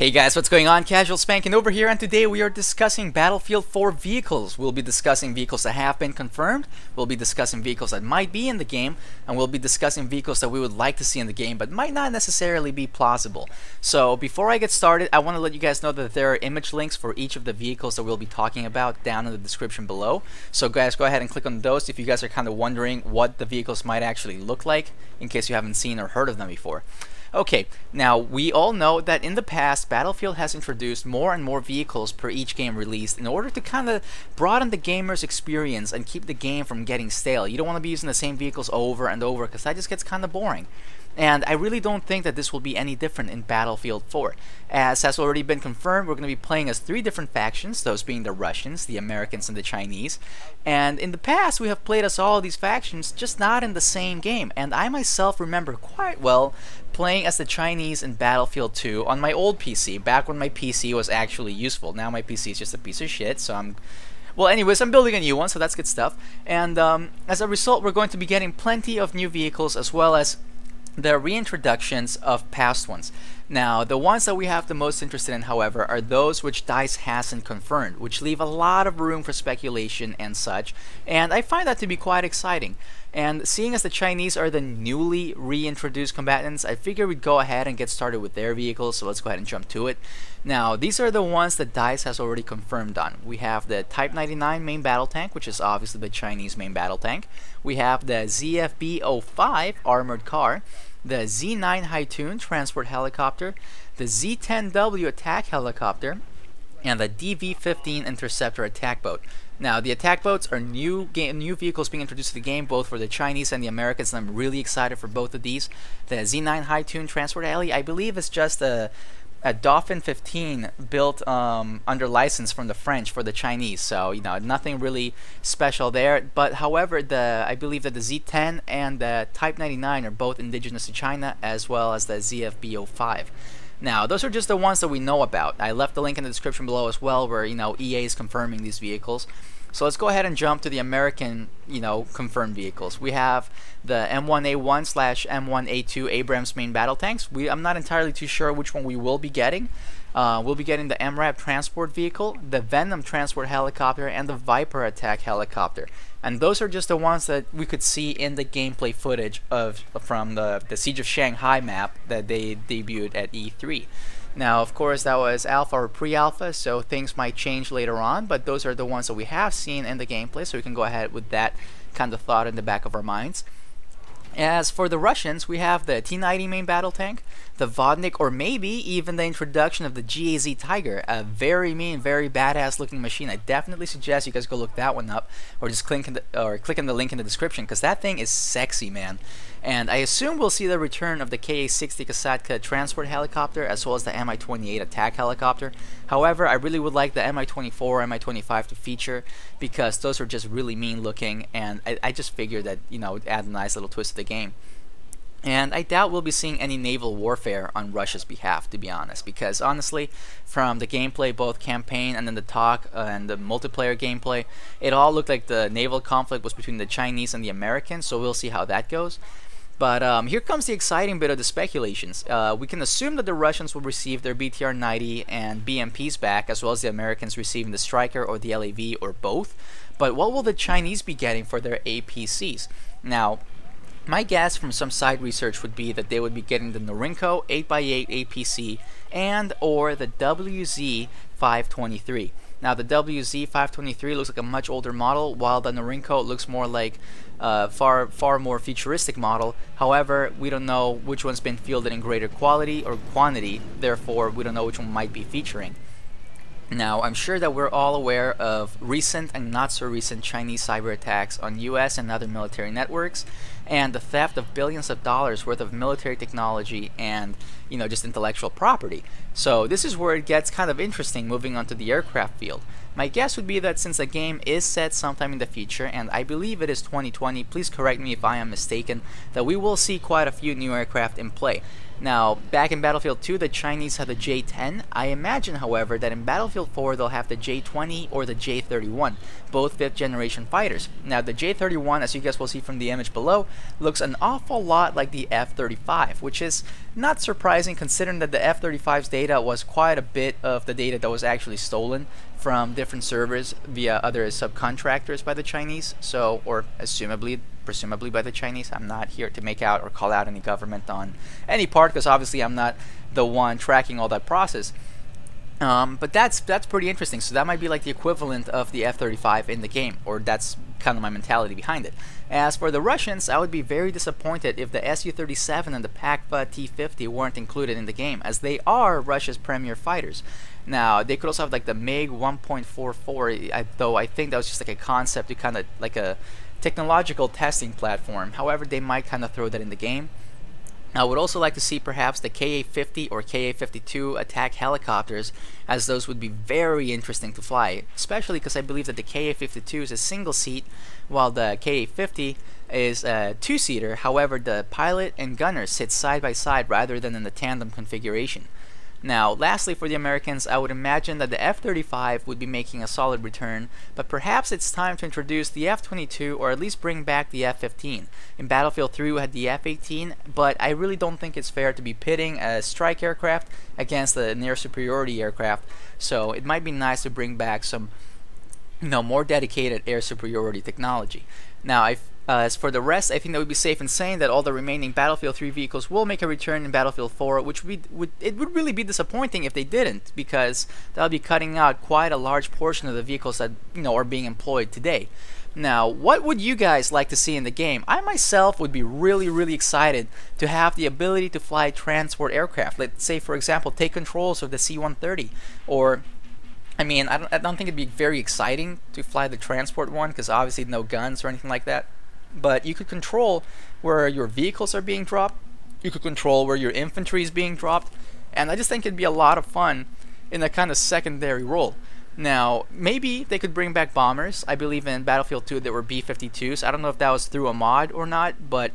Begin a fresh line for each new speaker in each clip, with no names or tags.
Hey guys, what's going on? Casual Spanking over here, and today we are discussing Battlefield 4 vehicles. We'll be discussing vehicles that have been confirmed, we'll be discussing vehicles that might be in the game, and we'll be discussing vehicles that we would like to see in the game but might not necessarily be plausible. So before I get started, I want to let you guys know that there are image links for each of the vehicles that we'll be talking about down in the description below. So guys, go ahead and click on those if you guys are kind of wondering what the vehicles might actually look like, in case you haven't seen or heard of them before. Okay, now we all know that in the past, Battlefield has introduced more and more vehicles per each game released in order to kind of broaden the gamer's experience and keep the game from getting stale. You don't want to be using the same vehicles over and over because that just gets kind of boring. And I really don't think that this will be any different in Battlefield 4. As has already been confirmed, we're going to be playing as 3 different factions, those being the Russians, the Americans, and the Chinese. And in the past, we have played as all of these factions, just not in the same game. And I myself remember quite well playing as the Chinese in Battlefield 2 on my old PC, back when my PC was actually useful. Now my PC is just a piece of shit, so well, anyways, I'm building a new one, so that's good stuff. And as a result, we're going to be getting plenty of new vehicles as well as the reintroductions of past ones. Now, the ones that we have the most interested in, however, are those which DICE hasn't confirmed, which leave a lot of room for speculation and such, and I find that to be quite exciting. And seeing as the Chinese are the newly reintroduced combatants, I figure we'd go ahead and get started with their vehicles, so let's go ahead and jump to it. Now, these are the ones that DICE has already confirmed on. We have the Type 99 main battle tank, which is obviously the Chinese main battle tank. We have the ZFB-05 Armoured Car, the Z9 Haitun transport helicopter, the Z10W attack helicopter, and the DV-15 Interceptor attack boat. Now, the attack boats are new vehicles being introduced to the game, both for the Chinese and the Americans, and I'm really excited for both of these. The Z9 Haitun transport heli, I believe, is just a Dauphin 15 built under license from the French for the Chinese, so you know, nothing really special there. But however, I believe that the Z10 and the Type 99 are both indigenous to China, as well as the ZFB-05. Now, those are just the ones that we know about. I left the link in the description below as well, where EA is confirming these vehicles. So let's go ahead and jump to the American, confirmed vehicles. We have the M1A1/M1A2 Abrams main battle tanks. I'm not entirely too sure which one we will be getting. We'll be getting the MRAP transport vehicle, the Venom transport helicopter, and the Viper attack helicopter. And those are just the ones that we could see in the gameplay footage from the Siege of Shanghai map that they debuted at E3. Now, of course, that was alpha or pre-alpha, so things might change later on, but those are the ones that we have seen in the gameplay, so we can go ahead with that kind of thought in the back of our minds. As for the Russians, we have the T-90 main battle tank, the Vodnik, or maybe even the introduction of the GAZ Tigr, a very mean, very badass looking machine. I definitely suggest you guys go look that one up, or just click on the link in the description, because that thing is sexy, man. And I assume we'll see the return of the Ka-60 Kasatka transport helicopter, as well as the Mi-28 attack helicopter. However, I really would like the Mi-24, Mi-25 to feature, because those are just really mean looking, and I just figured that, it would add a nice little twist to the game. And I doubt we'll be seeing any naval warfare on Russia's behalf, to be honest, because honestly, from the gameplay, both campaign and then the talk and the multiplayer gameplay, it all looked like the naval conflict was between the Chinese and the Americans, so we'll see how that goes. But here comes the exciting bit of the speculations. We can assume that the Russians will receive their BTR-90 and BMPs back, as well as the Americans receiving the Striker or the LAV or both. But what will the Chinese be getting for their APCs? Now, my guess from some side research would be that they would be getting the Norinco 8x8 APC and or the WZ-523. Now, the WZ-523 looks like a much older model, while the Norinco looks more like far more futuristic model. However, we don't know which one's been fielded in greater quality or quantity, therefore we don't know which one might be featuring. Now, I'm sure that we're all aware of recent and not so recent Chinese cyber attacks on US and other military networks, and the theft of billions of dollars worth of military technology and just intellectual property. So this is where it gets kind of interesting, moving on to the aircraft field. My guess would be that since the game is set sometime in the future, and I believe it is 2020, please correct me if I am mistaken, that we will see quite a few new aircraft in play. Now, back in Battlefield 2, the Chinese had the J-10. I imagine, however, that in Battlefield 4, they'll have the J-20 or the J-31, both 5th generation fighters. Now, the J-31, as you guys will see from the image below, looks an awful lot like the F-35, which is not surprising considering that the F-35's data was quite a bit of the data that was actually stolen from different servers via other subcontractors by the Chinese, so, or presumably by the Chinese. I'm not here to make out or call out any government on any part, because obviously I'm not the one tracking all that process. But that's pretty interesting. So that might be like the equivalent of the F-35 in the game, or that's kind of my mentality behind it. As for the Russians, I would be very disappointed if the Su-37 and the Pak Fa T-50 weren't included in the game, as they are Russia's premier fighters. Now, they could also have like the MiG 1.44, though I think that was just like a concept to kind of like a technological testing platform. However, they might kind of throw that in the game. I would also like to see perhaps the Ka-50 or Ka-52 attack helicopters, as those would be very interesting to fly, especially because I believe that the Ka-52 is a single seat while the Ka-50 is a two-seater. However, the pilot and gunner sit side by side rather than in the tandem configuration. Now, lastly, for the Americans, I would imagine that the F-35 would be making a solid return, but perhaps it's time to introduce the F-22 or at least bring back the F-15. In Battlefield 3 we had the F-18, but I really don't think it's fair to be pitting a strike aircraft against the near superiority aircraft, so it might be nice to bring back some more dedicated air superiority technology. Now, as for the rest, I think that would be safe in saying that all the remaining Battlefield 3 vehicles will make a return in Battlefield 4, which would really be disappointing if they didn't, because that would be cutting out quite a large portion of the vehicles that are being employed today. Now, what would you guys like to see in the game? I myself would be really excited to have the ability to fly transport aircraft. Let's say, for example, take controls of the C-130, or I mean, I don't think it'd be very exciting to fly the transport one, because obviously no guns or anything like that. But you could control where your vehicles are being dropped, you could control where your infantry is being dropped, and I just think it'd be a lot of fun in a kind of secondary role. Now, maybe they could bring back bombers. I believe in Battlefield 2 there were B-52s. I don't know if that was through a mod or not, but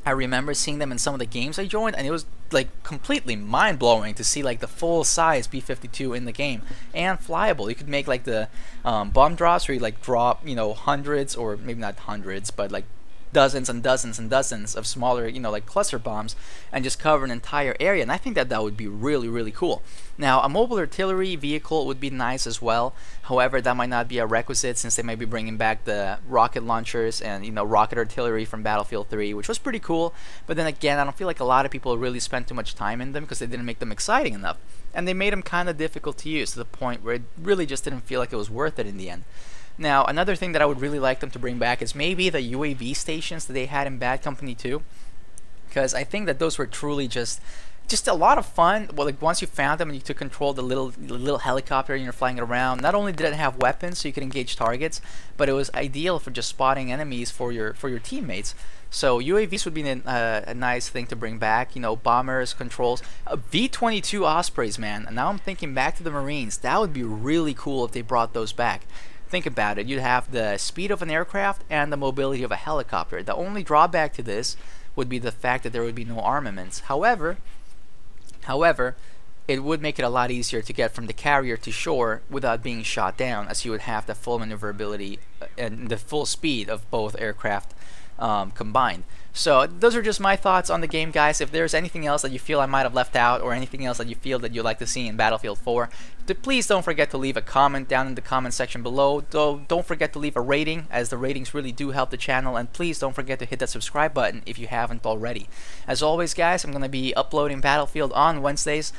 I remember seeing them in some of the games I joined, and it was like completely mind-blowing to see like the full-size B-52 in the game and flyable. You could make like the bomb drops where you like drop hundreds, or maybe not hundreds, but like dozens and dozens and dozens of smaller like cluster bombs, and just cover an entire area. And I think that would be really cool. Now, a mobile artillery vehicle would be nice as well. However, that might not be a requisite, since they might be bringing back the rocket launchers and rocket artillery from Battlefield 3, which was pretty cool. But then again, I don't feel like a lot of people really spent too much time in them because they didn't make them exciting enough, and they made them kind of difficult to use to the point where it really just didn't feel like it was worth it in the end. Now, another thing that I would really like them to bring back is maybe the UAV stations that they had in Bad Company 2, because I think that those were truly just a lot of fun. Well, like once you found them and you took control of the little helicopter and you're flying it around, not only did it have weapons so you could engage targets, but it was ideal for just spotting enemies for your teammates. So UAVs would be a nice thing to bring back. Bombers, controls, V-22 Ospreys, man. And now I'm thinking back to the Marines. That would be really cool if they brought those back. Think about it. You'd have the speed of an aircraft and the mobility of a helicopter. The only drawback to this would be the fact that there would be no armaments. However, it would make it a lot easier to get from the carrier to shore without being shot down, as you would have the full maneuverability and the full speed of both aircraft combined. So those are just my thoughts on the game, guys. If there's anything else that you feel I might have left out, or anything else that you feel that you'd like to see in Battlefield 4, please don't forget to leave a comment down in the comment section below. Don't forget to leave a rating, as the ratings really do help the channel, and please don't forget to hit that subscribe button if you haven't already. As always, guys, I'm going to be uploading Battlefield on Wednesdays.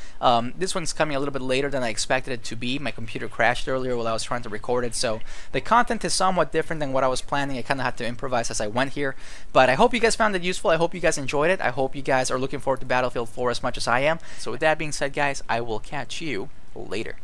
This one's coming a little bit later than I expected it to be. My computer crashed earlier while I was trying to record it, so the content is somewhat different than what I was planning. I kind of had to improvise as I went here, but I hope you guys found it useful. I hope you guys enjoyed it. I hope you guys are looking forward to Battlefield 4 as much as I am. So with that being said, guys, I will catch you later.